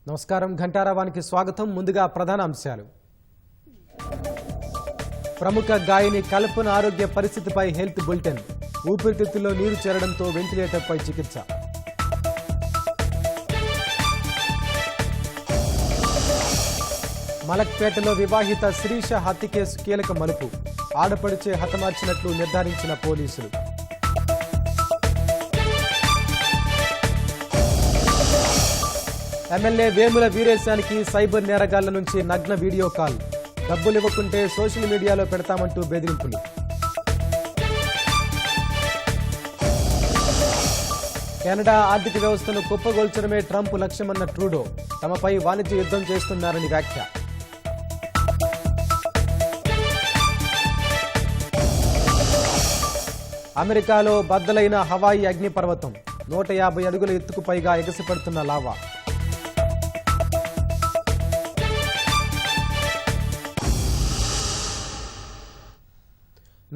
నమస్కారం ఘంటారావానికి స్వాగతం. ముందుగా ప్రధాన అంశాలు. ప్రముఖ గాయని కల్పన ఆరోగ్య పరిస్థితిపై హెల్త్ బులెటిన్. ఊపిరితిత్తుల్లో నీరు చేరడంతో వెంటిలేటర్పై చికిత్స. మలక్పేటలో వివాహిత శిరీష హత్య కేసు కీలక మలుపు. ఆడపడిచే హతమార్చినట్లు నిర్ధారించిన పోలీసులు. ఎమ్మెల్యే వేముల వీరేశానికి సైబర్ నేరగాళ్ల నుంచి నగ్న వీడియో కాల్. డబ్బులు ఇవ్వకుంటే సోషల్ మీడియాలో పెడతామంటూ బెదిరింపులు. కెనడా ఆర్థిక వ్యవస్థను కుప్పగొల్చడమే ట్రంప్ లక్ష్యమన్న ట్రూడో. తమపై వాణిజ్య యుద్ధం చేస్తున్నారని వ్యాఖ్య. అమెరికాలో బద్దలైన హవాయి అగ్నిపర్వతం. 150 అడుగుల ఎత్తుకు పైగా ఎగసిపడుతున్న లావా.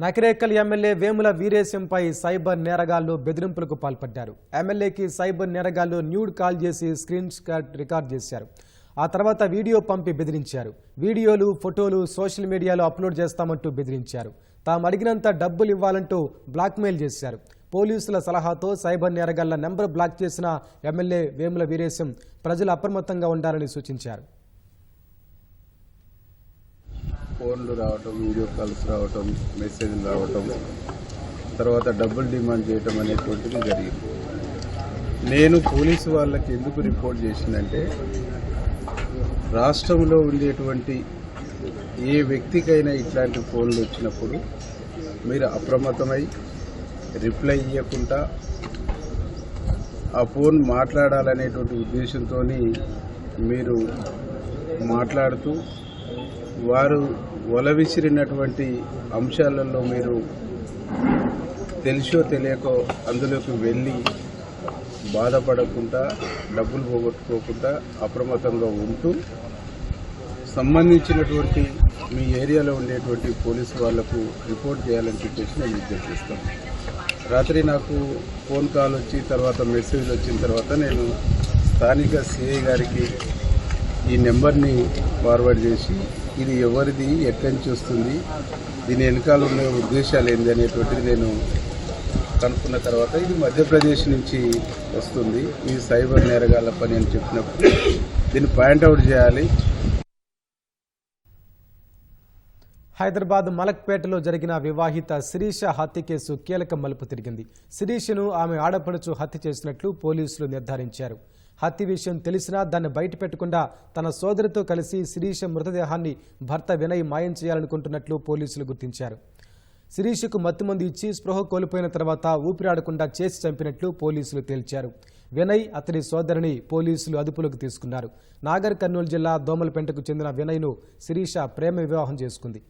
నకిరేకల్ ఎమ్మెల్యే వేముల వీరేశంపై సైబర్ నేరగాళ్లు బెదిరింపులకు పాల్పడ్డారు. ఎమ్మెల్యేకి సైబర్ నేరగాళ్లు న్యూడ్ కాల్ చేసి స్క్రీన్ షాట్ రికార్డ్ చేశారు. ఆ తర్వాత వీడియో పంపి బెదిరించారు. వీడియోలు, ఫోటోలు సోషల్ మీడియాలో అప్లోడ్ చేస్తామంటూ బెదిరించారు. తాము అడిగినంత డబ్బులు ఇవ్వాలంటూ బ్లాక్మెయిల్ చేశారు. పోలీసుల సలహాతో సైబర్ నేరగాళ్ల నెంబర్ బ్లాక్ చేసిన ఎమ్మెల్యే వేముల వీరేశం ప్రజలు అప్రమత్తంగా ఉండాలని సూచించారు. ఫోన్లు రావటం, వీడియో కాల్స్ రావటం, మెసేజ్లు రావటం, తర్వాత డబ్బులు డిమాండ్ చేయటం అనేటువంటిది జరిగింది. నేను పోలీసు వాళ్ళకి ఎందుకు రిపోర్ట్ చేసిందంటే, రాష్ట్రంలో ఉండేటువంటి ఏ వ్యక్తికైనా ఇట్లాంటి ఫోన్లు వచ్చినప్పుడు మీరు అప్రమత్తమై రిప్లై ఇవ్వకుండా ఆ ఫోన్ మాట్లాడాలనేటువంటి ఉద్దేశంతో మీరు మాట్లాడుతూ వారు వలవిసిరినటువంటి అంశాలలో మీరు తెలిసో తెలియకో అందులోకి వెళ్ళి బాధపడకుండా, డబ్బులు పోగొట్టుకోకుండా అప్రమత్తంగా ఉంటూ సంబంధించినటువంటి మీ ఏరియాలో ఉండేటువంటి పోలీసు వాళ్లకు రిపోర్ట్ చేయాలని చెప్పేసి నేను విజ్ఞప్తిస్తాను. రాత్రి నాకు ఫోన్ కాల్ వచ్చి తర్వాత మెసేజ్ వచ్చిన తర్వాత నేను స్థానిక సిఐ గారికి ఈ నెంబర్ని ఫార్వర్డ్ చేసి, ఇది ఎవరిది, ఎక్కడి నుంచి వస్తుంది, దీని వెనకాల ఉన్న ఉద్దేశాలు ఏంది అనేటువంటిది నేను కనుక్కున్న తర్వాత ఇది మధ్యప్రదేశ్ నుంచి వస్తుంది, ఇది సైబర్ నేరగాళ్ల పని అని చెప్పినప్పుడు దీన్ని పాయింట్అవుట్ చేయాలి. హైదరాబాద్ మలక్పేటలో జరిగిన వివాహిత శిరీష హత్య కేసు కీలక మలుపు తిరిగింది. శిరీషను ఆమె ఆడపడుచు హత్య చేసినట్లు పోలీసులు నిర్ధారించారు. హత్య విషయం తెలిసినా దాన్ని బయటపెట్టకుండా తన సోదరితో కలిసి శిరీష మృతదేహాన్ని భర్త వినయ్ మాయం చేయాలనుకుంటున్నట్లు పోలీసులు గుర్తించారు. శిరీషకు మత్తుమందు ఇచ్చి స్పృహ కోల్పోయిన తర్వాత ఊపిరాడకుండా చేసి చంపినట్లు పోలీసులు తేల్చారు. వినయ్, అతడి సోదరిని పోలీసులు అదుపులోకి తీసుకున్నారు. నాగర్ కర్నూలు జిల్లా దోమలపెంటకు చెందిన వినయ్ను శిరీష ప్రేమ వివాహం చేసుకుంది.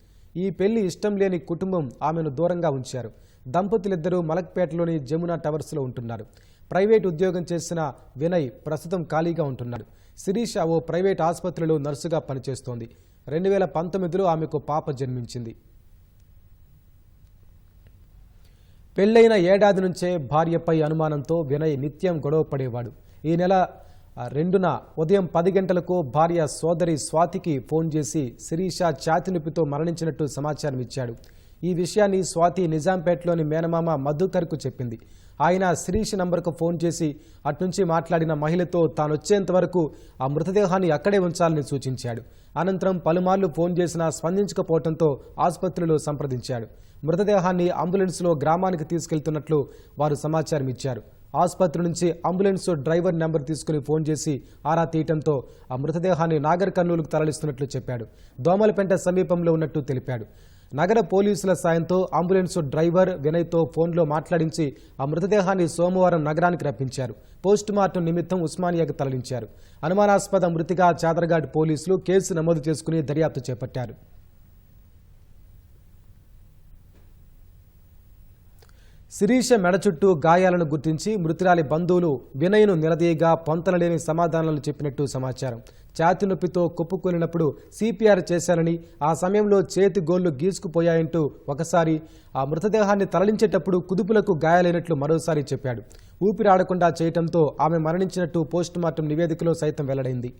ఈ పెళ్లి ఇష్టం లేని కుటుంబం ఆమెను దూరంగా ఉంచారు. దంపతులిద్దరూ మలక్పేటలోని జమునా టవర్స్లో ఉంటున్నారు. ప్రైవేట్ ఉద్యోగం చేసిన వినయ్ ప్రస్తుతం ఖాళీగా ఉంటున్నాడు. శిరీష ఓ ప్రైవేట్ ఆసుపత్రిలో నర్సుగా పనిచేస్తోంది. 2019లో ఆమెకు పాప జన్మించింది. పెళ్లైన ఏడాది నుంచే భార్యపై అనుమానంతో వినయ్ నిత్యం గొడవ పడేవాడు. ఈ నెల 2న ఉదయం 10 గంటలకు భార్య సోదరి స్వాతికి ఫోన్ చేసి శిరీష ఛాతీ నొప్పితో మరణించినట్టు సమాచారం ఇచ్చాడు. ఈ విషయాన్ని స్వాతి నిజాంపేటలోని మేనమామ మధుకర్కు చెప్పింది. ఆయన శిరీష నంబర్కు ఫోన్ చేసి అట్నుంచి మాట్లాడిన మహిళతో తానొచ్చేంత వరకు ఆ మృతదేహాన్ని అక్కడే ఉంచాలని సూచించాడు. అనంతరం పలుమార్లు ఫోన్ చేసినా స్పందించకపోవడంతో ఆసుపత్రిలో సంప్రదించాడు. మృతదేహాన్ని అంబులెన్స్లో గ్రామానికి తీసుకెళ్తున్నట్లు వారు సమాచారం ఇచ్చారు. ఆసుపత్రి నుంచి అంబులెన్స్ డ్రైవర్ నెంబర్ తీసుకుని ఫోన్ చేసి ఆరా తీయటంతో ఆ మృతదేహాన్ని నాగర్ కర్నూలుకు తరలిస్తున్నట్లు చెప్పాడు. దోమలపెంట సమీపంలో ఉన్నట్టు తెలిపాడు. నగర పోలీసుల సాయంతో అంబులెన్స్ డ్రైవర్ వినయ్తో ఫోన్లో మాట్లాడించి ఆ మృతదేహాన్ని సోమవారం నగరానికి రప్పించారు. పోస్టుమార్టం నిమిత్తం ఉస్మానియాకు తరలించారు. అనుమానాస్పద మృతిగా చాదరఘాట్ పోలీసులు కేసు నమోదు చేసుకుని దర్యాప్తు చేపట్టారు. శిరీష మెడ చుట్టూ గాయాలను గుర్తించి మృతురాలి బంధువులు వినయ్ను నిలదీయగా పొంతనలేని సమాధానాలు చెప్పినట్టు సమాచారం. ఛాతీ నొప్పితో కుప్పకూలినప్పుడు సిపిఆర్ చేశానని, ఆ సమయంలో చేతి గోళ్లు గీసుకుపోయాయంటూ ఒకసారి, ఆ మృతదేహాన్ని తరలించేటప్పుడు కుదుపులకు గాయాలైనట్లు మరోసారి చెప్పాడు. ఊపిరాడకుండా చేయటంతో ఆమె మరణించినట్టు పోస్టుమార్టం నివేదికలో సైతం వెల్లడైంది.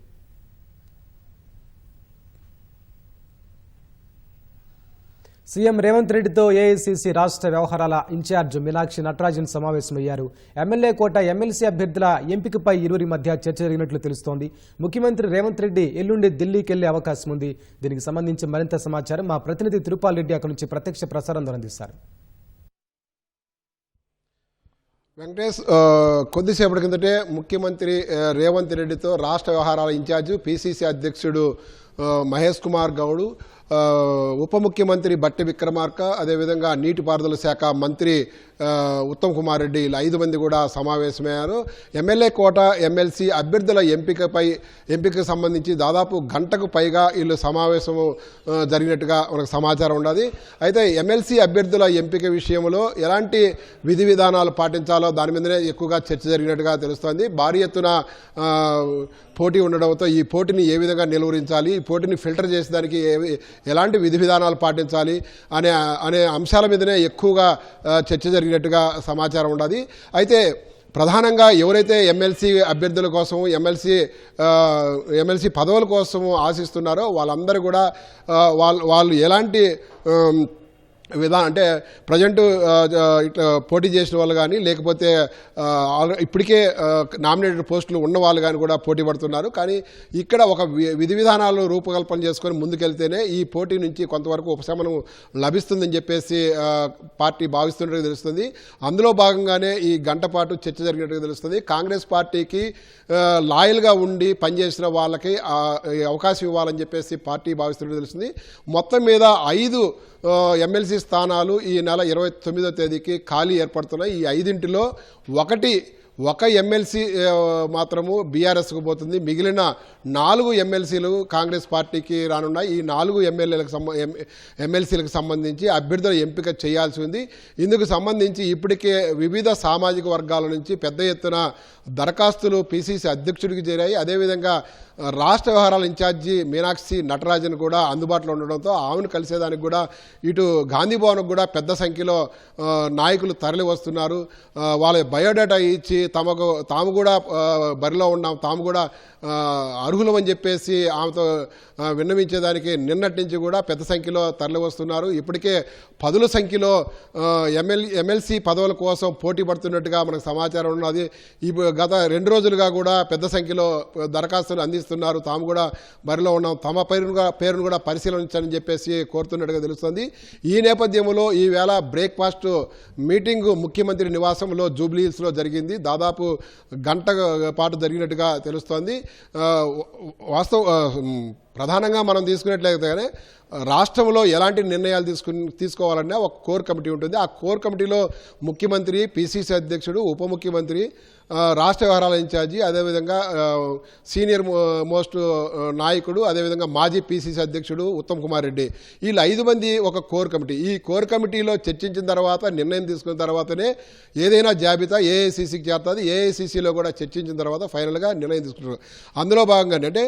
సీఎం రేవంత్ రెడ్డితో ఏఐసీసీ రాష్ట్ర వ్యవహారాల ఇన్ఛార్జ్ మీనాక్షి నటరాజన్ సమావేశమయ్యారు. ఎమ్మెల్యే కోట ఎమ్మెల్సీ అభ్యర్థుల ఎంపికపై ఇరువురి మధ్య చర్చ జరిగినట్లు తెలుస్తోంది. ముఖ్యమంత్రి రేవంత్ రెడ్డి ఎల్లుండి ఢిల్లీకి వెళ్లే అవకాశం ఉంది. దీనికి సంబంధించి మరింత సమాచారం మా ప్రతినిధి తిరుపాల్ రెడ్డి అక్కడి నుంచి ప్రత్యక్ష ప్రసారం అందిస్తారు. వెంకటేష్, కొద్దిసేపటి కిందటే ముఖ్యమంత్రి రేవంత్ రెడ్డితో రాష్ట్ర వ్యవహారాల ఇన్ఛార్జి పిసిసి అధ్యక్షుడు మహేష్ కుమార్ గౌడ్, ఉప ముఖ్యమంత్రి బట్టి విక్రమార్క, అదేవిధంగా నీటిపారుదల శాఖ మంత్రి ఉత్తమ్ కుమార్ రెడ్డి ఇలా 5 మంది కూడా సమావేశమయ్యారు. ఎమ్మెల్యే కోట ఎమ్మెల్సీ అభ్యర్థుల ఎంపికకు సంబంధించి దాదాపు గంటకు పైగా వీళ్ళు సమావేశం జరిగినట్టుగా మనకు సమాచారం ఉన్నది. అయితే ఎమ్మెల్సీ అభ్యర్థుల ఎంపిక విషయంలో ఎలాంటి విధి విధానాలు పాటించాలో దాని మీదనే ఎక్కువగా చర్చ జరిగినట్టుగా తెలుస్తోంది. భారీ ఎత్తున పోటీ ఉండడంతో ఈ పోటీని ఏ విధంగా నిలువరించాలి, ఈ పోటీని ఫిల్టర్ చేసేదానికి ఎలాంటి విధి విధానాలు పాటించాలి అనే అంశాల మీదనే ఎక్కువగా చర్చ జరిగినట్టుగా సమాచారం ఉన్నది. అయితే ప్రధానంగా ఎవరైతే ఎమ్మెల్సీ అభ్యర్థుల కోసం ఎమ్మెల్సీ పదవుల కోసం ఆశిస్తున్నారో వాళ్ళందరూ కూడా వాళ్ళు ఎలాంటి అంటే ప్రజెంట్ ఇట్లా పోటీ చేసిన వాళ్ళు కానీ లేకపోతే ఇప్పటికే నామినేటెడ్ పోస్టులు ఉన్న వాళ్ళు కానీ కూడా పోటీ పడుతున్నారు. కానీ ఇక్కడ ఒక విధి విధానాలు రూపకల్పన చేసుకొని ముందుకెళ్తేనే ఈ పోటీ నుంచి కొంతవరకు ఉపశమనం లభిస్తుందని చెప్పేసి పార్టీ భావిస్తున్నట్టుగా తెలుస్తుంది. అందులో భాగంగానే ఈ గంట పాటు చర్చ జరిగినట్టుగా తెలుస్తుంది. కాంగ్రెస్ పార్టీకి లాయల్గా ఉండి పనిచేసిన వాళ్ళకి అవకాశం ఇవ్వాలని చెప్పేసి పార్టీ భావిస్తున్నట్టు తెలుస్తుంది. మొత్తం మీద 5 ఎమ్మెల్సీ స్థానాలు ఈ నెల 29వ తేదీకి ఖాళీ ఏర్పడుతున్నాయి. ఈ 5ంటిలో ఒక ఎమ్మెల్సీ మాత్రము బీఆర్ఎస్కు పోతుంది. మిగిలిన 4 ఎమ్మెల్సీలు కాంగ్రెస్ పార్టీకి రానున్నాయి. ఈ 4 ఎమ్మెల్సీలకు సంబంధించి అభ్యర్థుల ఎంపిక చేయాల్సి ఉంది. ఇందుకు సంబంధించి ఇప్పటికే వివిధ సామాజిక వర్గాల నుంచి పెద్ద ఎత్తున దరఖాస్తులు పిసిసి అధ్యక్షుడికి చేరాయి. అదేవిధంగా రాష్ట్ర వ్యవహారాల ఇన్ఛార్జి మీనాక్షి నటరాజన్ కూడా అందుబాటులో ఉండడంతో ఆమెను కలిసేదానికి కూడా ఇటు గాంధీ భవన్కు కూడా పెద్ద సంఖ్యలో నాయకులు తరలి వస్తున్నారు. వాళ్ళ బయోడేటా ఇచ్చి తాము కూడా బరిలో ఉన్నాం, తాము కూడా అర్హులం అని చెప్పేసి ఆమెతో విన్నవించేదానికి నిన్నటి నుంచి కూడా పెద్ద సంఖ్యలో తరలి వస్తున్నారు. ఇప్పటికే 10ల సంఖ్యలో ఎమ్మెల్సీ పదవుల కోసం పోటీ పడుతున్నట్టుగా మనకు సమాచారం ఉన్నది. గత 2 రోజులుగా కూడా పెద్ద సంఖ్యలో దరఖాస్తులు అందిస్తున్నారు. తాము కూడా బరిలో ఉన్నాం, తమ పేరును కూడా పరిశీలించాలని చెప్పేసి కోరుతున్నట్టుగా తెలుస్తుంది. ఈ నేపథ్యంలో ఈవేళ బ్రేక్ఫాస్ట్ మీటింగ్ ముఖ్యమంత్రి నివాసంలో జూబ్లీ హిల్స్లో జరిగింది. దాదాపు గంట పాటు జరిగినట్టుగా తెలుస్తోంది. ప్రధానంగా మనం తీసుకున్నట్లయితే రాష్ట్రంలో ఎలాంటి నిర్ణయాలు తీసుకోవాలన్నా ఒక కోర్ కమిటీ ఉంటుంది. ఆ కోర్ కమిటీలో ముఖ్యమంత్రి, పిసిసి అధ్యక్షుడు, ఉప ముఖ్యమంత్రి, రాష్ట్ర వ్యవహారాల ఇన్ఛార్జి, అదేవిధంగా సీనియర్ మోస్ట్ నాయకుడు, అదేవిధంగా మాజీ పిసిసి అధ్యక్షుడు ఉత్తమ్ కుమార్ రెడ్డి, వీళ్ళు 5 మంది ఒక కోర్ కమిటీ. ఈ కోర్ కమిటీలో చర్చించిన తర్వాత నిర్ణయం తీసుకున్న తర్వాతనే ఏదైనా జాబితా ఏఐసీసీకి చేరుతుంది. ఏఐసీసీలో కూడా చర్చించిన తర్వాత ఫైనల్గా నిర్ణయం తీసుకుంటారు. అందులో భాగంగానే అంటే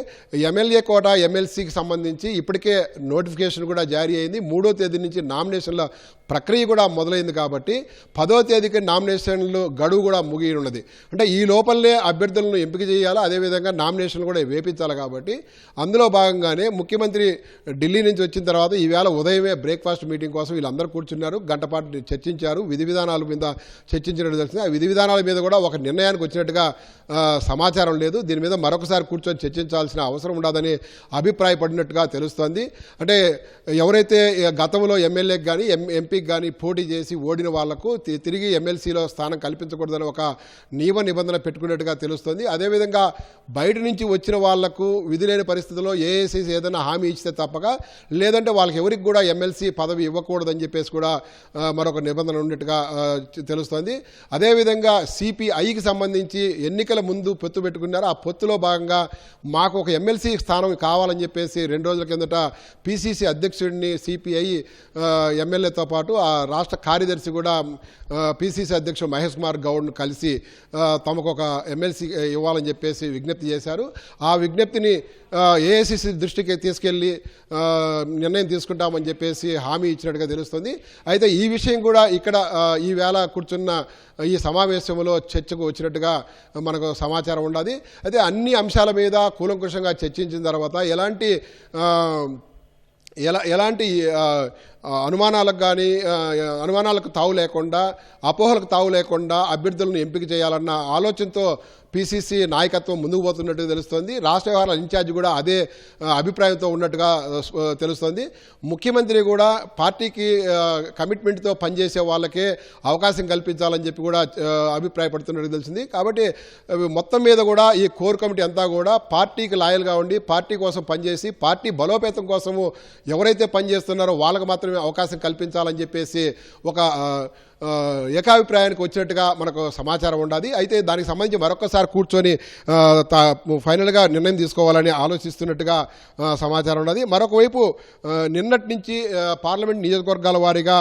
ఎమ్మెల్యే కోట ఎమ్మెల్సీకి సంబంధించి ఇప్పటికే నోటిఫికేషన్ కూడా జారీ అయింది. 3వ తేదీ నుంచి నామినేషన్ల ప్రక్రియ కూడా మొదలైంది కాబట్టి 10వ తేదీకి నామినేషన్లు గడువు కూడా ముగియ ఉన్నది. అంటే ఈ లోపలనే అభ్యర్థులను ఎంపిక చేయాలి, అదేవిధంగా నామినేషన్లు కూడా వేపించాలి. కాబట్టి అందులో భాగంగానే ముఖ్యమంత్రి ఢిల్లీ నుంచి వచ్చిన తర్వాత ఈవేళ ఉదయమే బ్రేక్ఫాస్ట్ మీటింగ్ కోసం వీళ్ళందరూ కూర్చున్నారు. గంట పాటు చర్చించారు. విధి విధానాల మీద చర్చించినట్టు తెలిసింది. ఆ విధి విధానాల మీద కూడా ఒక నిర్ణయానికి వచ్చినట్టుగా సమాచారం లేదు. దీని మీద మరొకసారి కూర్చొని చర్చించాల్సిన అవసరం ఉండదని అభిప్రాయపడినట్టుగా తెలుస్తోంది. అంటే ఎవరైతే గతంలో ఎమ్మెల్యేకి కానీ ఎంపీకి కానీ పోటీ చేసి ఓడిన వాళ్లకు తిరిగి ఎమ్మెల్సీలో స్థానం కల్పించకూడదని ఒక నిబంధన పెట్టుకున్నట్టుగా తెలుస్తోంది. అదేవిధంగా బయట నుంచి వచ్చిన వాళ్లకు విధి లేని పరిస్థితుల్లో ఏఐసీసీ ఏదైనా హామీ ఇస్తే తప్పక, లేదంటే వాళ్ళకి ఎవరికి కూడా ఎమ్మెల్సీ పదవి ఇవ్వకూడదని చెప్పేసి కూడా మరొక నిబంధన ఉన్నట్టుగా తెలుస్తోంది. అదేవిధంగా సిపిఐకి సంబంధించి ఎన్నికల ముందు పొత్తు పెట్టుకున్నారు. ఆ పొత్తులో భాగంగా మాకు ఒక ఎమ్మెల్సీ స్థానం కావాలని కావాలని చెప్పేసి 2 రోజుల కిందట పిసిసి అధ్యక్షుడిని సిపిఐ ఎమ్మెల్యేతో పాటు ఆ రాష్ట్ర కార్యదర్శి కూడా పిసిసి అధ్యక్షుడు మహేష్ కుమార్ గౌడ్ను కలిసి తమకు ఒక ఎమ్మెల్సీ ఇవ్వాలని చెప్పేసి విజ్ఞప్తి చేశారు. ఆ విజ్ఞప్తిని ఏఐసిసి దృష్టికి తీసుకెళ్లి నిర్ణయం తీసుకుంటామని చెప్పేసి హామీ ఇచ్చినట్టుగా తెలుస్తుంది. అయితే ఈ విషయం కూడా ఇక్కడ ఈ వేళ కూర్చున్న ఈ సమావేశంలో చర్చకు వచ్చినట్టుగా మనకు సమాచారం ఉన్నది. అయితే అన్ని అంశాల మీద కూలంకుషంగా చర్చించిన తర్వాత ఎలాంటి అనుమానాలకు తావు లేకుండా, అపోహలకు తావు లేకుండా అభ్యర్థులను ఎంపిక చేయాలన్న ఆలోచనతో పిసిసి నాయకత్వం ముందుకు పోతున్నట్టు తెలుస్తోంది. రాష్ట్ర వ్యవహారాల ఇన్ఛార్జ్ కూడా అదే అభిప్రాయంతో ఉన్నట్టుగా తెలుస్తోంది. ముఖ్యమంత్రి కూడా పార్టీకి కమిట్మెంట్తో పనిచేసే వాళ్ళకే అవకాశం కల్పించాలని చెప్పి కూడా అభిప్రాయపడుతున్నట్టు తెలిసింది. కాబట్టి మొత్తం మీద కూడా ఈ కోర్ కమిటీ అంతా కూడా పార్టీకి లాయల్గా ఉండి పార్టీ కోసం పనిచేసి పార్టీ బలోపేతం కోసము ఎవరైతే పనిచేస్తున్నారో వాళ్ళకు మాత్రమే అవకాశం కల్పించాలని చెప్పేసి ఒక ఏకాభిప్రాయానికి వచ్చినట్టుగా మనకు సమాచారం ఉండాలి. అయితే దానికి సంబంధించి మరొకసారి కూర్చొని ఫైనల్గా నిర్ణయం తీసుకోవాలని ఆలోచిస్తున్నట్టుగా సమాచారం ఉన్నది. మరొక వైపు నిన్నటి నుంచి పార్లమెంట్ నియోజకవర్గాల వారీగా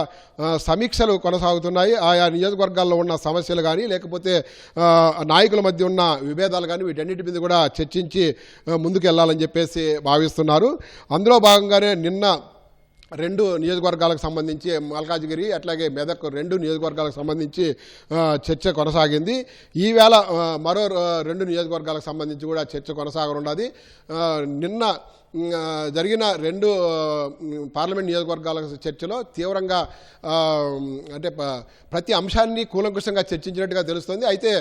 సమీక్షలు కొనసాగుతున్నాయి. ఆయా నియోజకవర్గాల్లో ఉన్న సమస్యలు కానీ లేకపోతే నాయకుల మధ్య ఉన్న విభేదాలు కానీ వీటన్నిటి మీద కూడా చర్చించి ముందుకు వెళ్ళాలని చెప్పేసి భావిస్తున్నారు. అందులో భాగంగానే నిన్న 2 నియోజకవర్గాలకు సంబంధించి మల్కాజ్గిరి అట్లాగే మెదక్ 2 నియోజకవర్గాలకు సంబంధించి చర్చ కొనసాగింది. ఈవేళ మరో 2 నియోజకవర్గాలకు సంబంధించి కూడా చర్చ కొనసాగనున్నది. నిన్న జరిగిన 2 పార్లమెంట్ నియోజకవర్గాల చర్చలో తీవ్రంగా అంటే ప్రతి అంశాన్ని కూలంకుషంగా చర్చించినట్టుగా తెలుస్తుంది. అయితే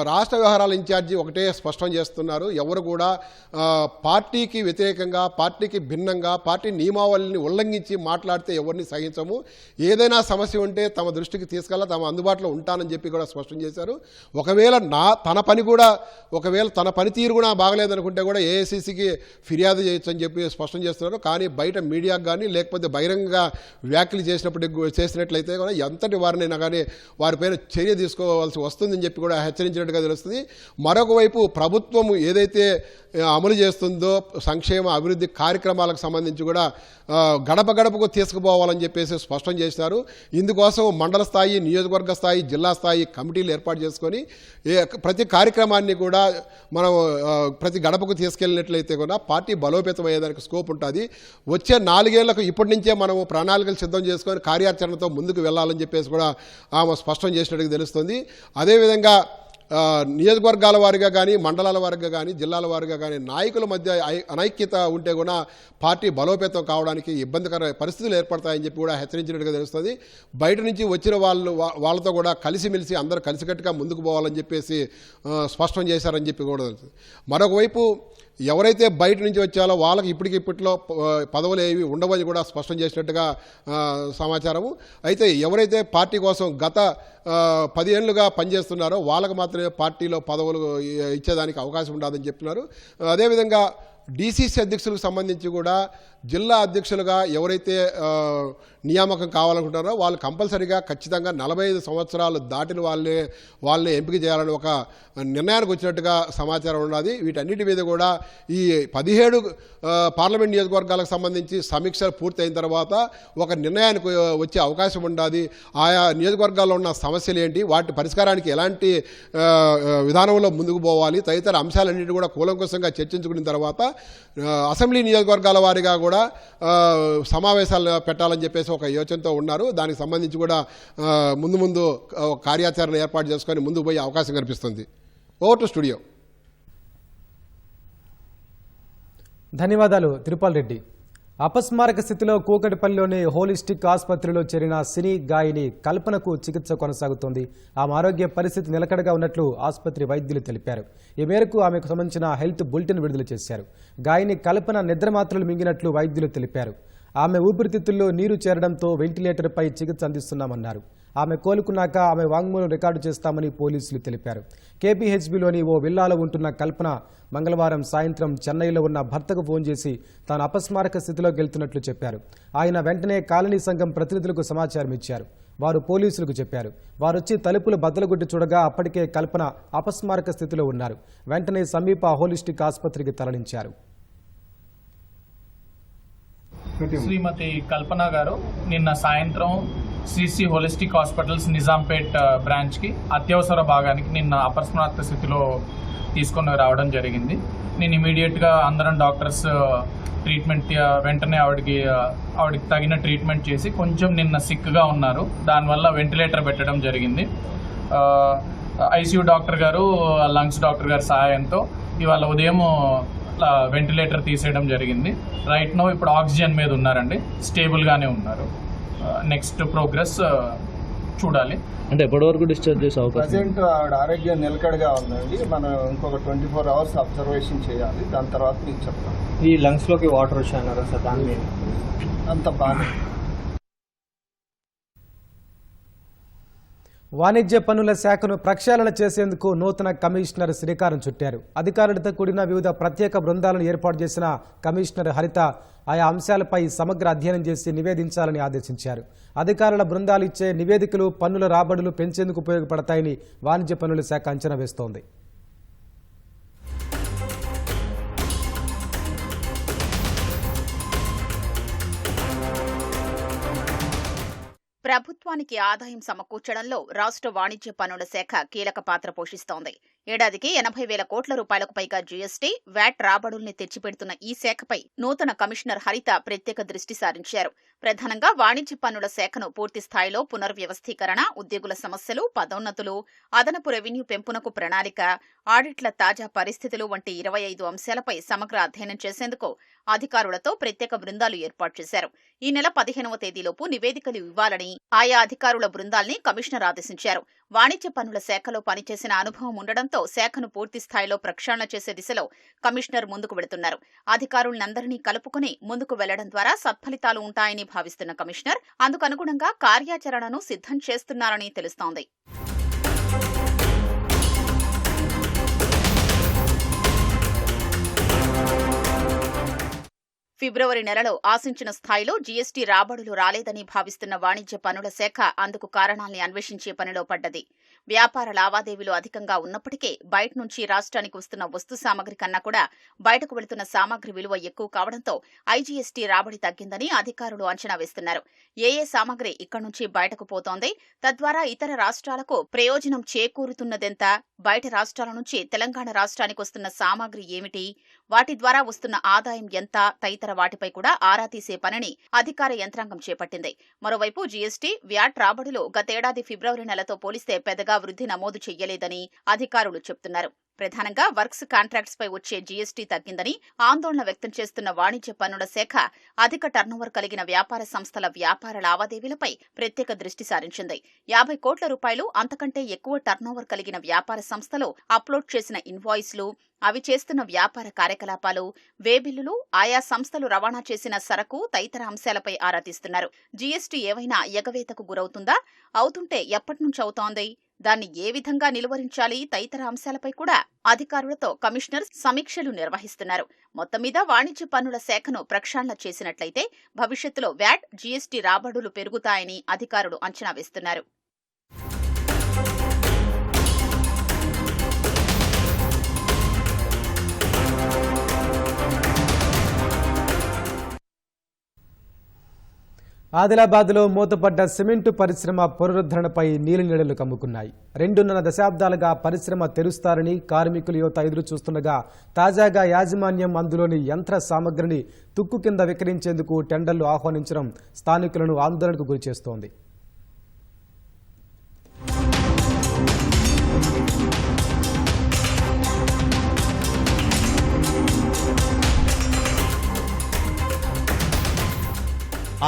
రాష్ట్ర వ్యవహారాల ఇన్ఛార్జి ఒకటే స్పష్టం చేస్తున్నారు, ఎవరు కూడా పార్టీకి వ్యతిరేకంగా, పార్టీకి భిన్నంగా, పార్టీ నియమావళిని ఉల్లంఘించి మాట్లాడితే ఎవరిని సహించము, ఏదైనా సమస్య ఉంటే తమ దృష్టికి తీసుకెళ్ళ తమ అందుబాటులో ఉంటానని చెప్పి కూడా స్పష్టం చేశారు. ఒకవేళ తన పనితీరు కూడా బాగలేదనుకుంటే కూడా ఏఐసిసికి ఫిర్యాదు చేయొచ్చు అని చెప్పి స్పష్టం చేస్తున్నారు. కానీ బయట మీడియాకు కానీ లేకపోతే బహిరంగంగా వ్యాఖ్యలు చేసినట్లయితే కూడా ఎంతటి వారినైనా కానీ వారిపైన చర్య తీసుకోవాల్సి వస్తుందని చెప్పి కూడా హెచ్చరించినట్టుగా తెలుస్తుంది. మరొక వైపు ప్రభుత్వం ఏదైతే అమలు చేస్తుందో సంక్షేమ అభివృద్ధి కార్యక్రమాలకు సంబంధించి కూడా గడప గడపకు తీసుకుపోవాలని చెప్పేసి స్పష్టం చేశారు. ఇందుకోసం మండల స్థాయి, నియోజకవర్గ స్థాయి, జిల్లా స్థాయి కమిటీలు ఏర్పాటు చేసుకొని ప్రతి కార్యక్రమాన్ని కూడా మనం ప్రతి గడపకు తీసుకెళ్ళినట్లయితే కూడా పార్టీ బలోపేతం అయ్యేదానికి స్కోప్ ఉంటుంది. వచ్చే 4 ఏళ్లకు ఇప్పటి నుంచే మనం ప్రణాళికలు సిద్ధం చేసుకొని కార్యాచరణతో ముందుకు వెళ్ళాలని చెప్పేసి కూడా ఆమె స్పష్టం చేసినట్టుగా తెలుస్తుంది. అదేవిధంగా నియోజకవర్గాల వారిగా కానీ, మండలాల వారిగా కానీ, జిల్లాల వారిగా కానీ నాయకుల మధ్య అనైక్యత ఉంటే కూడా పార్టీ బలోపేతం కావడానికి ఇబ్బందికర పరిస్థితులు ఏర్పడతాయని చెప్పి కూడా హెచ్చరించినట్టుగా తెలుస్తుంది. బయట నుంచి వచ్చిన వాళ్ళతో కూడా కలిసిమెలిసి అందరూ కలిసికట్టుగా ముందుకు పోవాలని చెప్పేసి స్పష్టం చేశారని చెప్పి కూడా తెలుస్తుంది. మరొకవైపు ఎవరైతే బయట నుంచి వచ్చారో వాళ్ళకి ఇప్పటికిప్పట్లో పదవులు ఏవి ఉండవని కూడా స్పష్టం చేసినట్టుగా సమాచారము. అయితే ఎవరైతే పార్టీ కోసం గత 10 ఏళ్లుగా పనిచేస్తున్నారో వాళ్ళకు మాత్రమే పార్టీలో పదవులు ఇచ్చేదానికి అవకాశం ఉండదని చెప్తున్నారు. అదేవిధంగా డీసీసీ అధ్యక్షులకు సంబంధించి కూడా జిల్లా అధ్యక్షులుగా ఎవరైతే నియామకం కావాలనుకుంటారో వాళ్ళు కంపల్సరీగా ఖచ్చితంగా 45 సంవత్సరాలు దాటిన వాళ్ళని ఎంపిక చేయాలని ఒక నిర్ణయానికి వచ్చినట్టుగా సమాచారం ఉన్నది. వీటన్నిటి మీద కూడా ఈ 17 పార్లమెంట్ నియోజకవర్గాలకు సంబంధించి సమీక్షలు పూర్తయిన తర్వాత ఒక నిర్ణయానికి వచ్చే అవకాశం ఉన్నది. ఆయా నియోజకవర్గాల్లో ఉన్న సమస్యలు ఏంటి, వాటి పరిష్కారానికి ఎలాంటి విధానంలో ముందుకు పోవాలి, తదితర అంశాలన్నింటినీ కూడా కూలంకషంగా చర్చించుకున్న తర్వాత అసెంబ్లీ నియోజకవర్గాల వారీగా కూడా సమావేశాలు పెట్టాలని చెప్పేసి ఒక యోచనతో ఉన్నారు. దానికి సంబంధించి కూడా ముందు కార్యాచరణ ఏర్పాటు చేసుకొని ముందుకు పోయే అవకాశం కనిపిస్తుంది. Over to studio. ధన్యవాదాలు తిరుపాల్ రెడ్డి. అపస్మారక స్థితిలో కూకటిపల్లిలోని హోలిస్టిక్ ఆసుపత్రిలో చేరిన సినీ గాయని కల్పనకు చికిత్స కొనసాగుతోంది. ఆమె ఆరోగ్య పరిస్థితి నిలకడగా ఉన్నట్లు ఆసుపత్రి వైద్యులు తెలిపారు. ఈ మేరకు ఆమెకు సంబంధించిన హెల్త్ బులెటిన్ విడుదల చేశారు. గాయని కల్పన నిద్రమాత్రలు మింగినట్లు వైద్యులు తెలిపారు. ఆమె ఊపిరితిత్తుల్లో నీరు చేరడంతో వెంటిలేటర్పై చికిత్స అందిస్తున్నామన్నారు. ఆమె కోలుకున్నాక ఆమె వాంగ్మూలం రికార్డు చేస్తామని పోలీసులు తెలిపారు. కేపీహెచ్బీలోని ఓ విల్లాలో ఉంటున్న కల్పన మంగళవారం సాయంత్రం చెన్నైలో ఉన్న భర్తకు ఫోన్ చేసి తాను అపస్మారక స్థితిలోకి వెళ్తున్నట్లు చెప్పారు. ఆయన వెంటనే కాలనీ సంఘం ప్రతినిధులకు సమాచారం ఇచ్చారు. వారు పోలీసులకు చెప్పారు. వారొచ్చి తలుపులు బద్దలుగొట్టి చూడగా అప్పటికే కల్పన అపస్మారక స్థితిలో ఉన్నారు. వెంటనే సమీప హోలిస్టిక్ ఆసుపత్రికి తరలించారు. శ్రీమతి కల్పన గారు నిన్న సాయంత్రం శ్రీ హోలిస్టిక్ హాస్పిటల్స్ నిజాంపేట్ బ్రాంచ్కి అత్యవసర భాగానికి నిన్న అపస్మారక స్థితిలో తీసుకొని రావడం జరిగింది. నేను ఇమీడియట్గా అందరం డాక్టర్స్ ట్రీట్మెంట్ వెంటనే ఆవిడకి తగిన ట్రీట్మెంట్ చేసి కొంచెం నిన్న సిక్గా ఉన్నారు, దానివల్ల వెంటిలేటర్ పెట్టడం జరిగింది. ఐసీయూ డాక్టర్ గారు లంగ్స్ డాక్టర్ గారి సహాయంతో ఇవాళ ఉదయం వెంటిలేటర్ తీసేయడం జరిగింది. రైట్ నో ఇప్పుడు ఆక్సిజన్ మీద ఉన్నారండి, స్టేబుల్గానే ఉన్నారు. నెక్స్ట్ ప్రోగ్రెస్ చూడాలి. అంటే ఎప్పటి వరకు డిశ్చార్జ్ చేసే అవకాశం? ప్రజెంట్ ఆవిడ ఆరోగ్యం నిలకడగా ఉందండి. మనం ఇంకొక 24 hours అబ్జర్వేషన్ చేయాలి, దాని తర్వాత మీకు చెప్తాం. ఈ లంగ్స్ లోకి వాటర్ వచ్చాయన్నారా సార్? దాన్ని అంత బాగా వాణిజ్య పన్నుల శాఖను ప్రక్షాళన చేసేందుకు నూతన కమిషనర్ శ్రీకారం చుట్టారు. అధికారులతో కూడిన వివిధ ప్రత్యేక బృందాలను ఏర్పాటు చేసిన కమిషనర్ హరిత ఆయా అంశాలపై సమగ్ర అధ్యయనం చేసి నివేదించాలని ఆదేశించారు. అధికారుల బృందాలు ఇచ్చే నివేదికలు పన్నుల రాబడులు పెంచేందుకు ఉపయోగపడతాయని వాణిజ్య పన్నుల శాఖ అంచనా వేస్తోంది. ప్రభుత్వానికి ఆదాయం సమకూర్చడంలో రాష్ట్ర వాణిజ్య పన్నుల శాఖ కీలక పాత్ర పోషిస్తోంది. ఏడాదికి 80,000 కోట్ల రూపాయలకు పైగా జీఎస్టీ, వ్యాట్ రాబడుల్ని తెచ్చిపెడుతున్న ఈ శాఖపై నూతన కమిషనర్ హరిత ప్రత్యేక దృష్టి సారించారు. ప్రధానంగా వాణిజ్య పన్నుల శాఖను పూర్తి స్థాయిలో పునర్వ్యవస్థీకరణ, ఉద్యోగుల సమస్యలు, పదోన్నతులు, అదనపు రెవెన్యూ పెంపునకు ప్రణాళిక, ఆడిట్ల తాజా పరిస్థితులు వంటి 25 అంశాలపై సమగ్ర అధ్యయనం చేసేందుకు అధికారులతో ప్రత్యేక బృందాలు ఏర్పాటు చేశారు. ఈ నెల 15వ తేదీలోపు నివేదికలు ఇవ్వాలని ఆయా అధికారుల బృందాల్ని కమిషనర్ ఆదేశించారు. వాణిజ్య పన్నుల శాఖలో పనిచేసిన అనుభవం ఉండడంతో శాఖను పూర్తి స్థాయిలో ప్రక్షాళన చేసే దిశలో కమిషనర్ ముందుకు వెళుతున్నారు. అధికారులందరినీ కలుపుకుని ముందుకు వెళ్లడం ద్వారా సత్ఫలితాలు ఉంటాయని భావిస్తున్న కమిషనర్ అందుకు అనుగుణంగా కార్యాచరణను సిద్ధం చేస్తున్నారని తెలుస్తోంది. ఫిబ్రవరి నెలలో ఆశించిన స్థాయిలో జీఎస్టీ రాబడులు రాలేదని భావిస్తున్న వాణిజ్య పన్నుల శాఖ అందుకు కారణాల్ని అన్వేషించే పనిలో పడ్డది. వ్యాపార లావాదేవీలు అధికంగా ఉన్నప్పటికీ బయట నుంచి రాష్ట్రానికి వస్తున్న వస్తు సామగ్రి కన్నా కూడా బయటకు వెళుతున్న సామగ్రి విలువ ఎక్కువ కావడంతో ఐజీఎస్టీ రాబడి తగ్గిందని అధికారులు అంచనా వేస్తున్నారు. ఏ సామగ్రి ఇక్కడి నుంచి బయటకు పోతోంది, తద్వారా ఇతర రాష్ట్రాలకు ప్రయోజనం చేకూరుతున్నదెంత, బయట రాష్ట్రాల నుంచి తెలంగాణ రాష్ట్రానికి వస్తున్న సామగ్రి ఏమిటి, వాటి ద్వారా వస్తున్న ఆదాయం ఎంత తదితర వాటిపై కూడా ఆరా తీసే పనిని అధికార యంత్రాంగం చేపట్టింది. మరోవైపు జీఎస్టీ, వ్యాట్ రాబడులు గతేడాది ఫిబ్రవరి నెలతో పోలిస్తే పెద్దగా వృద్ధి నమోదు చెయ్యలేదని అధికారులు చెబుతున్నారు. ప్రధానంగా వర్క్స్ కాంట్రాక్ట్స్ పై వచ్చే జీఎస్టీ తగ్గిందని ఆందోళన వ్యక్తం చేస్తున్న వాణిజ్య పన్నుల శాఖ అధిక టర్నోవర్ కలిగిన వ్యాపార సంస్థల వ్యాపార లావాదేవీలపై ప్రత్యేక దృష్టి సారించింది. 50 కోట్ల రూపాయలు అంతకంటే ఎక్కువ టర్నోవర్ కలిగిన వ్యాపార సంస్థలు అప్లోడ్ చేసిన ఇన్వాయిస్లు, అవి చేస్తున్న వ్యాపార కార్యకలాపాలు, వేబిల్లులు, ఆయా సంస్థలు రవాణా చేసిన సరకు తదితర అంశాలపై ఆరా తీస్తున్నారు. జీఎస్టీ ఏవైనా ఎగవేతకు గురవుతుందా, అవుతుంటే ఎప్పటినుంచి అవుతోంది, దాన్ని ఏ విధంగా నిలువరించాలి తదితర అంశాలపై కూడా అధికారులతో కమిషనర్ సమీక్షలు నిర్వహిస్తున్నారు. మొత్తం మీద వాణిజ్య పన్నుల శాఖను ప్రక్షాళన చేసినట్లయితే భవిష్యత్తులో వ్యాట్, జీఎస్టీ రాబడులు పెరుగుతాయని అధికారులు అంచనా వేస్తున్నారు. ఆదిలాబాద్లో మూతపడ్డ సిమెంటు పరిశ్రమ పునరుద్ధరణపై నీలినీడలు కమ్ముకున్నాయి. 2.5 దశాబ్దాలుగా పరిశ్రమ తెరుస్తారని కార్మికులు యువత ఎదురు చూస్తుండగా తాజాగా యాజమాన్యం అందులోని యంత్ర సామగ్రిని తుక్కు కింద విక్రయించేందుకు టెండర్లు ఆహ్వానించడం స్థానికులను ఆందోళనకు గురిచేస్తోంది.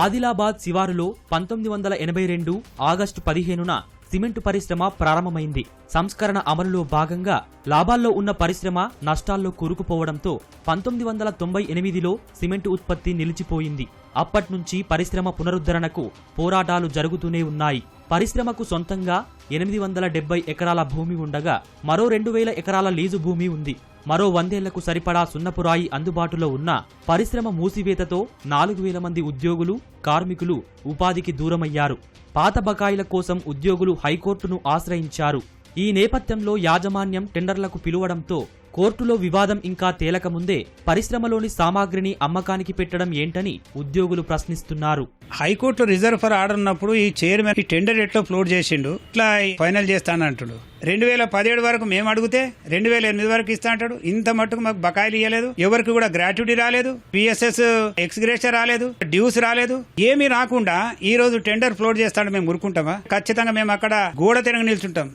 ఆదిలాబాద్ శివారులో 1982 ఆగస్టు 15న సిమెంటు పరిశ్రమ ప్రారంభమైంది. సంస్కరణ అమలులో భాగంగా లాభాల్లో ఉన్న పరిశ్రమ నష్టాల్లో కూరుకుపోవడంతో 1998లో సిమెంటు ఉత్పత్తి నిలిచిపోయింది. అప్పట్నుంచి పరిశ్రమ పునరుద్ధరణకు పోరాటాలు జరుగుతూనే ఉన్నాయి. పరిశ్రమకు సొంతంగా 870 ఎకరాల భూమి ఉండగా మరో 2000 ఎకరాల లీజు భూమి ఉంది. మరో 100 ఏళ్లకు సరిపడా సున్నపురాయి అందుబాటులో ఉన్న పరిశ్రమ మూసివేతతో 4000 మంది ఉద్యోగులు, కార్మికులు ఉపాధికి దూరమయ్యారు. పాత బకాయిల కోసం ఉద్యోగులు హైకోర్టును ఆశ్రయించారు. ఈ నేపథ్యంలో యాజమాన్యం టెండర్లకు పిలువడంతో కోర్టులో వివాదం ఇంకా తేలకముందే పరిశ్రమలోని సామాగ్రిని అమ్మకానికి పెట్టడం ఏంటని ఉద్యోగులు ప్రశ్నిస్తున్నారు. హైకోర్టు రిజర్వ్ ఫర్ ఆర్డర్ ఉన్నప్పుడు ఈ చైర్మన్ ఈ టెండర్ ఎట్లా ఫ్లోట్ చేసిండు, ఇట్లా ఫైనల్ చేస్తానంటాడు. 2017 వరకు మేము అడిగితే 2008 వరకు ఇస్తా అంటాడు. ఇంత మట్టుకు మాకు బకాయిలు ఇవ్వలేదు, ఎవరికి కూడా గ్రాట్యుటీ రాలేదు, పిఎస్ఎస్ ఎక్స్గ్రేషర్ రాలేదు, డ్యూస్ రాలేదు. ఏమీ రాకుండా ఈ రోజు టెండర్ ఫ్లోట్ చేస్తాడు. మేము ఊరుకుంటామా? ఖచ్చితంగా మేము అక్కడ గోడ తిరగ నిల్చుంటాం.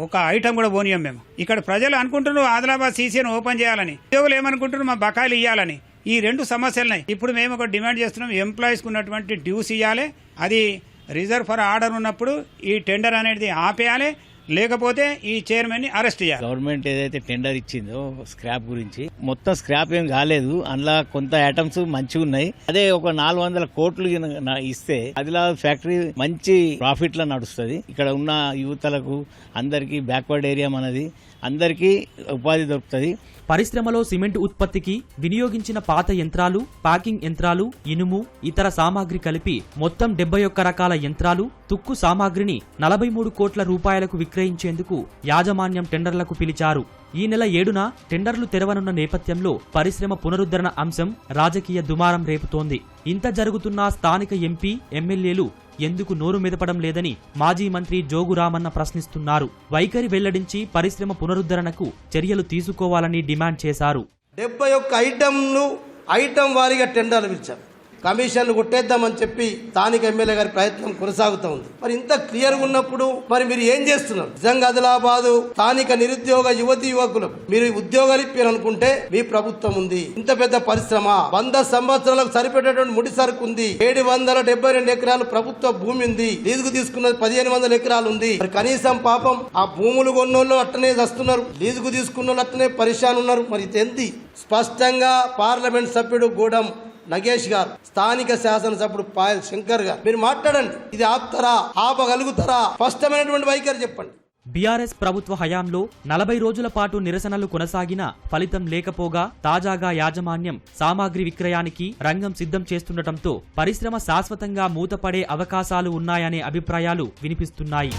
ఒక ఐటమ్ కూడా పోనీయం మేము. ఇక్కడ ప్రజలు అనుకుంటున్నారు ఆదిలాబాద్ సీసీని ఓపెన్ చేయాలని, ఉద్యోగులు ఏమనుకుంటున్నారు మా బకాయిలు ఇవ్వాలని. ఈ రెండు సమస్యలున్నాయి. ఇప్పుడు మేము ఒక డిమాండ్ చేస్తున్నాం, ఎంప్లాయీస్కి ఉన్నటువంటి డ్యూస్ ఇవ్వాలి. అది రిజర్వ్ ఫర్ ఆర్డర్ ఉన్నప్పుడు ఈ టెండర్ అనేది ఆపేయాలి, లేకపోతే ఈ చైర్మన్ ని అరెస్ట్ చేయాలి. గవర్నమెంట్ ఏదైతే టెండర్ ఇచ్చిందో స్క్రాప్ గురించి, మొత్తం స్క్రాప్ ఏం కాలేదు. అందులో కొంత ఐటమ్స్ మంచిగా ఉన్నాయి. అదే ఒక 400 కోట్లు ఇస్తే ఆదిలాబాద్ ఫ్యాక్టరీ మంచి ప్రాఫిట్ లో నడుస్తుంది. ఇక్కడ ఉన్న యువతలకు అందరికీ బ్యాక్వర్డ్ ఏరియా మనది, అందరికీ ఉపాధి దొరుకుతుంది. పరిశ్రమలో సిమెంట్ ఉత్పత్తికి వినియోగించిన పాత యంత్రాలు, ప్యాకింగ్ యంత్రాలు, ఇనుము, ఇతర సామాగ్రి కలిపి మొత్తం 71 రకాల యంత్రాలు, తుక్కు సామాగ్రిని 43 కోట్ల రూపాయలకు విక్రయించేందుకు యాజమాన్యం టెండర్లకు పిలిచారు. ఈ నెల 7న టెండర్లు తెరవనున్న నేపథ్యంలో పరిశ్రమ పునరుద్ధరణ అంశం రాజకీయ దుమారం రేపుతోంది. ఇంత జరుగుతున్నా స్థానిక ఎంపీ, ఎమ్మెల్యేలు ఎందుకు నోరు మెదపడం లేదని మాజీ మంత్రి జోగు రామన్న ప్రశ్నిస్తున్నారు. వైఖరి వెల్లడించి పరిశ్రమ పునరుద్ధరణకు చర్యలు తీసుకోవాలని డిమాండ్ చేశారు. 71 ఐటమ్ వారీగా టెండర్లు పిలిచారు. కమిషన్లు కొట్టేద్దామని చెప్పి స్థానిక ఎమ్మెల్యే గారి ప్రయత్నం కొనసాగుతూ ఉంది. మరి ఇంత క్లియర్గా ఉన్నప్పుడు మరి మీరు ఏం చేస్తున్నారు? నిజంగా ఆదిలాబాదు స్థానిక నిరుద్యోగ యువతి యువకులకు మీరు ఉద్యోగాలు ఇప్పారనుకుంటే మీ ప్రభుత్వం ఉంది. ఇంత పెద్ద పరిశ్రమ 100 సంవత్సరాలకు సరిపెట్టేటువంటి ముడి సరుకు ఉంది. 772 ఎకరాలు ప్రభుత్వ భూమి ఉంది. లీజుకు తీసుకున్నది 1500 ఎకరాలు ఉంది. మరి కనీసం పాపం ఆ భూములు కొన్నోళ్ళు అట్టనే వస్తున్నారు, లీజుకు తీసుకున్న వాళ్ళు అట్టనే పరిశాన్ ఉన్నారు. మరి ఇది స్పష్టంగా పార్లమెంట్ సభ్యుడు గూడెం నగేష్ గారు, స్థానిక శాసనసభ్యుడు పాయల్ శంకర్ గారు, మీరు మాట్లాడండి. ఇది ఆపుతారా? ఆపగలుగుతారా? స్పష్టమైనటువంటి వైఖరి చెప్పండి. బీఆర్ఎస్ ప్రభుత్వ హయాంలో 40 రోజుల పాటు నిరసనలు కొనసాగినా ఫలితం లేకపోగా తాజాగా యాజమాన్యం సామాగ్రి విక్రయానికి రంగం సిద్ధం చేస్తుండటంతో పరిశ్రమ శాశ్వతంగా మూతపడే అవకాశాలు ఉన్నాయనే అభిప్రాయాలు వినిపిస్తున్నాయి.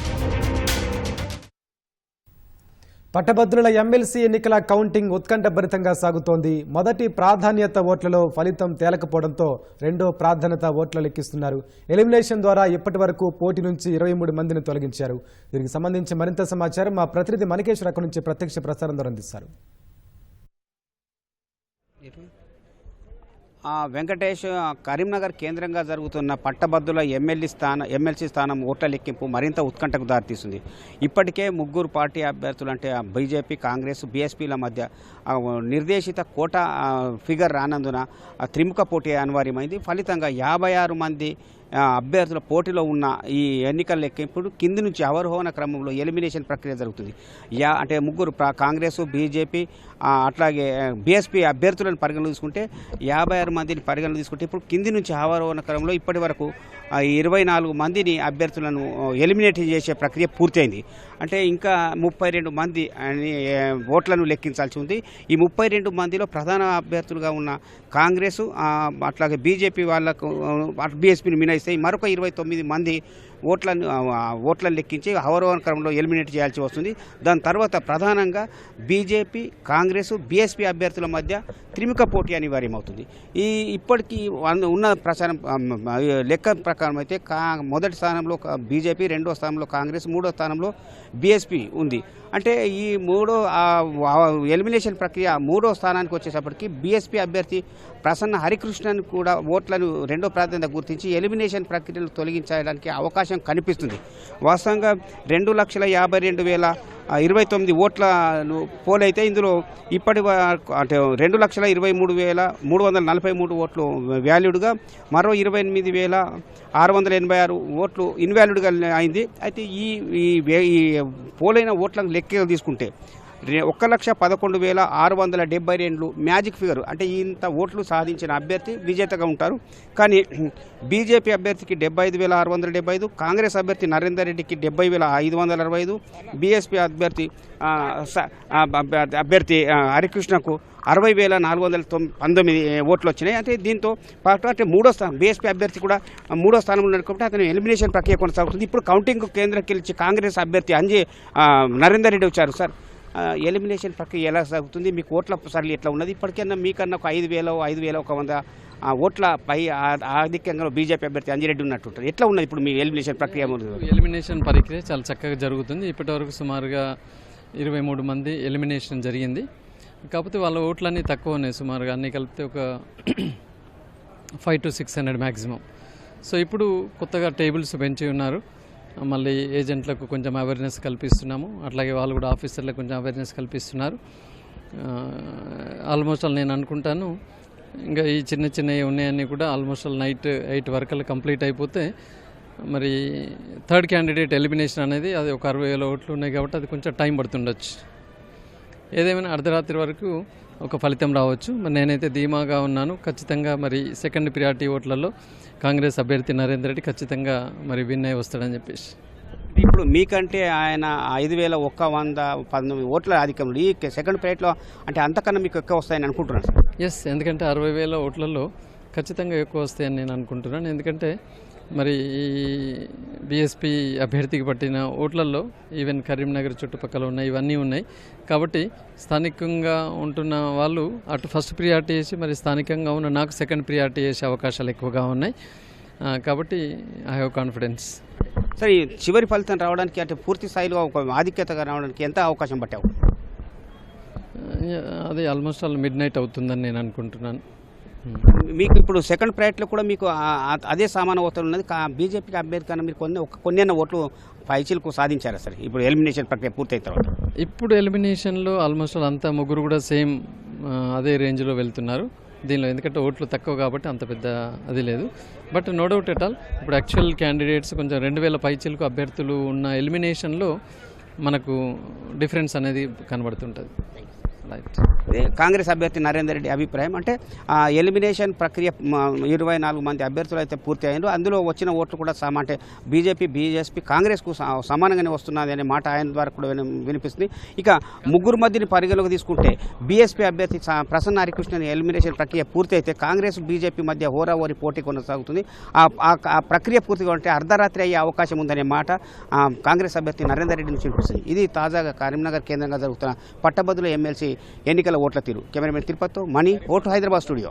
పట్టభద్రుల ఎమ్మెల్సీ ఎన్నికల కౌంటింగ్ ఉత్కంఠభరితంగా సాగుతోంది. మొదటి ప్రాధాన్యత ఓట్లలో ఫలితం తేలకపోవడంతో రెండో ప్రాధాన్యత ఓట్లు లెక్కిస్తున్నారు. ఎలిమినేషన్ ద్వారా ఇప్పటి వరకు పోటీ నుంచి 23 మందిని తొలగించారు. దీనికి సంబంధించి మరింత సమాచారం మా ప్రతినిధి మనకేశ్వర్ అక్కడి నుంచి ప్రత్యక్ష ప్రసారం ద్వారా అందిస్తారు. వెంకటేష్, కరీంనగర్ కేంద్రంగా జరుగుతున్న పట్టభద్రుల ఎమ్మెల్సీ స్థానం ఓట్ల లెక్కింపు మరింత ఉత్కంఠకు దారితీస్తుంది. ఇప్పటికే 3 పార్టీ అభ్యర్థులు అంటే బీజేపీ, కాంగ్రెస్, బీఎస్పీల మధ్య నిర్దేశిత కోటా ఫిగర్ రానందున త్రిముఖ పోటీ అనివార్యమైంది. ఫలితంగా 56 మంది అభ్యర్థుల పోటీలో ఉన్న ఈ ఎన్నికల లెక్కింపుడు కింది నుంచి అవరోహణ క్రమంలో ఎలిమినేషన్ ప్రక్రియ జరుగుతుంది. అంటే 3 కాంగ్రెస్, బీజేపీ అట్లాగే బీఎస్పీ అభ్యర్థులను పరిగణలో తీసుకుంటే 56 మందిని పరిగణలో తీసుకుంటే ఇప్పుడు కింది నుంచి అవరోహణ క్రమంలో ఇప్పటి వరకు 24 మందిని అభ్యర్థులను ఎలిమినేట్ చేసే ప్రక్రియ పూర్తయింది. అంటే ఇంకా 32 మంది ఓట్లను లెక్కించాల్సి ఉంది. ఈ 32 మందిలో ప్రధాన అభ్యర్థులుగా ఉన్న కాంగ్రెస్ అట్లాగే బీజేపీ వాళ్లకు బీఎస్పీని మినహాయిస్తాయి. మరొక 29 మంది ఓట్లను లెక్కించి అవరోహణ క్రమంలో ఎలిమినేట్ చేయాల్సి వస్తుంది. దాని తర్వాత ప్రధానంగా బీజేపీ, కాంగ్రెస్, బీఎస్పీ అభ్యర్థుల మధ్య త్రిముఖ పోటీ అనివార్యమవుతుంది. ఇప్పటికీ ఉన్న ప్రచారం లెక్క ప్రకారం అయితే మొదటి స్థానంలో బీజేపీ, రెండో స్థానంలో కాంగ్రెస్, మూడో స్థానంలో బీఎస్పీ ఉంది. అంటే ఈ ఎలిమినేషన్ ప్రక్రియ 3వ స్థానానికి వచ్చేటప్పటికి బీఎస్పీ అభ్యర్థి ప్రసన్న హరికృష్ణన్ కూడా ఓట్లను రెండో ప్రాధాన్యత గుర్తించి ఎలిమినేషన్ ప్రక్రియను తొలగించడానికి అవకాశం కనిపిస్తుంది. వాస్తవంగా 2,52,029 ఓట్లను పోలైతే ఇందులో ఇప్పటి అంటే 2,23,343 ఓట్లు వ్యాలిడ్గా, మరో 28,686 ఓట్లు ఇన్వాలిడ్గా అయింది. అయితే ఈ పోలైన ఓట్లను లెక్క తీసుకుంటే 1,11,672 మ్యాజిక్ ఫిగర్, అంటే ఇంత ఓట్లు సాధించిన అభ్యర్థి విజేతగా ఉంటారు. కానీ బీజేపీ అభ్యర్థికి 75,675, కాంగ్రెస్ అభ్యర్థి నరేందర్ రెడ్డికి 70,565, బీఎస్పీ అభ్యర్థి హరికృష్ణకు 60,419 ఓట్లు వచ్చినాయి. అంటే దీంతో పాటు అంటే 3వ స్థానం బీఎస్పీ అభ్యర్థి కూడా 3వ స్థానంలో ఉన్నారు కాబట్టి అతను ఎలిమినేషన్ ప్రక్రియ కొనసాగుతుంది. ఇప్పుడు కౌంటింగ్ కేంద్రంకి వెళ్ళి కాంగ్రెస్ అభ్యర్థి నరేందర్ రెడ్డి వచ్చారు. సార్, ఎలిమినేషన్ ప్రక్రియ ఎలా సాగుతుంది, మీకు ఓట్ల సరళి ఎట్లా ఉన్నది, ఇప్పటికైనా మీకన్నా ఒక 5,100 ఓట్ల పై ఆధిక్యంగా బీజేపీ అభ్యర్థి అంజిరెడ్డి ఉన్నట్టు ఎట్లా ఉన్నది ఇప్పుడు మీ ఎలిమినేషన్ ప్రక్రియ? ఎలిమినేషన్ ప్రక్రియ చాలా చక్కగా జరుగుతుంది. ఇప్పటివరకు సుమారుగా 23 మంది ఎలిమినేషన్ జరిగింది. కాకపోతే వాళ్ళ ఓట్లన్నీ తక్కువ ఉన్నాయి, సుమారుగా అన్నీ కలిపితే ఒక 500 to 600 మ్యాక్సిమం. సో ఇప్పుడు కొత్తగా టేబుల్స్ పెంచి ఉన్నారు, మళ్ళీ ఏజెంట్లకు కొంచెం అవేర్నెస్ కల్పిస్తున్నాము, అట్లాగే వాళ్ళు కూడా ఆఫీసర్లకు కొంచెం అవేర్నెస్ కల్పిస్తున్నారు. ఆల్మోస్ట్ నేను అనుకుంటాను ఇంకా ఈ చిన్నవి ఉన్నాయన్నీ కూడా ఆల్మోస్ట్ నైట్ 8 వరకు కంప్లీట్ అయిపోతే మరి థర్డ్ క్యాండిడేట్ ఎలిమినేషన్ అనేది అది ఒక 60,000 ఓట్లు ఉన్నాయి కాబట్టి అది కొంచెం టైం పడుతుండొచ్చు. ఏదేమైనా అర్ధరాత్రి వరకు ఒక ఫలితం రావచ్చు. మరి నేనైతే ధీమాగా ఉన్నాను, ఖచ్చితంగా మరి సెకండ్ ప్రియారిటీ ఓట్లలో కాంగ్రెస్ అభ్యర్థి నరేందర్ రెడ్డి ఖచ్చితంగా మరి విన్ అయి వస్తాడని చెప్పేసి. ఇప్పుడు మీకంటే ఆయన 5,119 ఓట్ల ఆధిక్యంలో ఈ సెకండ్ ప్రైవేట్లో అంటే అంతకన్నా మీకు ఎక్కువ వస్తాయని అనుకుంటున్నాను సార్. ఎస్, ఎందుకంటే 60,000 ఓట్లలో ఖచ్చితంగా ఎక్కువ వస్తాయని నేను అనుకుంటున్నాను. ఎందుకంటే మరి ఈ బీఎస్పీ అభ్యర్థికి పట్టిన ఓట్లలో ఈవెన్ కరీంనగర్ చుట్టుపక్కల ఉన్నాయి, ఇవన్నీ ఉన్నాయి. కాబట్టి స్థానికంగా ఉంటున్న వాళ్ళు అటు ఫస్ట్ ప్రియారిటీ చేసి మరి స్థానికంగా ఉన్న నాకు సెకండ్ ప్రియారిటీ చేసే అవకాశాలు ఎక్కువగా ఉన్నాయి. కాబట్టి ఐ హ్యావ్ కాన్ఫిడెన్స్. సరే, ఈ చివరి ఫలితం రావడానికి అంటే పూర్తి స్థాయిలో ఒక ఆధిక్యతగా రావడానికి ఎంత అవకాశం పట్టావు? అది ఆల్మోస్ట్ మిడ్ నైట్ అవుతుందని నేను అనుకుంటున్నాను. మీకు ఇప్పుడు సెకండ్ ప్రయారిటీలో కూడా మీకు అదే సమాన ఓట్లు ఉన్నది. బీజేపీకి అభ్యర్థి కన్నా మీరు కొన్ని ఓట్లు పైచీలకు సాధించారా సరే ఇప్పుడు ఎలిమినేషన్ ప్రక్రియ పూర్తయిన తర్వాత? ఇప్పుడు ఎలిమినేషన్లో ఆల్మోస్ట్ అంతా ముగ్గురు కూడా సేమ్ అదే రేంజ్లో వెళ్తున్నారు దీనిలో, ఎందుకంటే ఓట్లు తక్కువ కాబట్టి అంత పెద్ద అది లేదు. But no doubt at all ఇప్పుడు యాక్చువల్ క్యాండిడేట్స్ కొంచెం 2,000 పైచీలకు అభ్యర్థులు ఉన్న ఎలిమినేషన్లో మనకు డిఫరెన్స్ అనేది కనబడుతుంటుంది. కాంగ్రెస్ అభ్యర్థి నరేందర్ రెడ్డి అభిప్రాయం అంటే ఎలిమినేషన్ ప్రక్రియ 24 మంది అభ్యర్థులు అయితే పూర్తి అయ్యారు, అందులో వచ్చిన ఓట్లు కూడా అంటే బీజేపీ కాంగ్రెస్కు సమానంగానే వస్తున్నది అనే మాట ఆయన ద్వారా కూడా వినిపిస్తుంది. ఇక ముగ్గురు మధ్యని పరిగణలోకి తీసుకుంటే బీఎస్పీ అభ్యర్థి ప్రసన్న హరికృష్ణన్ ఎలిమినేషన్ ప్రక్రియ పూర్తి అయితే కాంగ్రెస్ బీజేపీ మధ్య హోరాహోరీ పోటీ కొనసాగుతుంది. ఆ ప్రక్రియ పూర్తిగా ఉంటే అర్ధరాత్రి అయ్యే అవకాశం ఉందనే మాట కాంగ్రెస్ అభ్యర్థి నరేందర్ రెడ్డి నుంచి వినిపిస్తుంది. ఇది తాజాగా కరీంనగర్ కేంద్రంగా జరుగుతున్న పట్టభద్రుల ఎమ్మెల్సీ ఎన్నికల ఓట్ల తీరు. కెమెరామెన్ తిరుపతితో మణి, ఓటు హైదరాబాద్ స్టూడియో.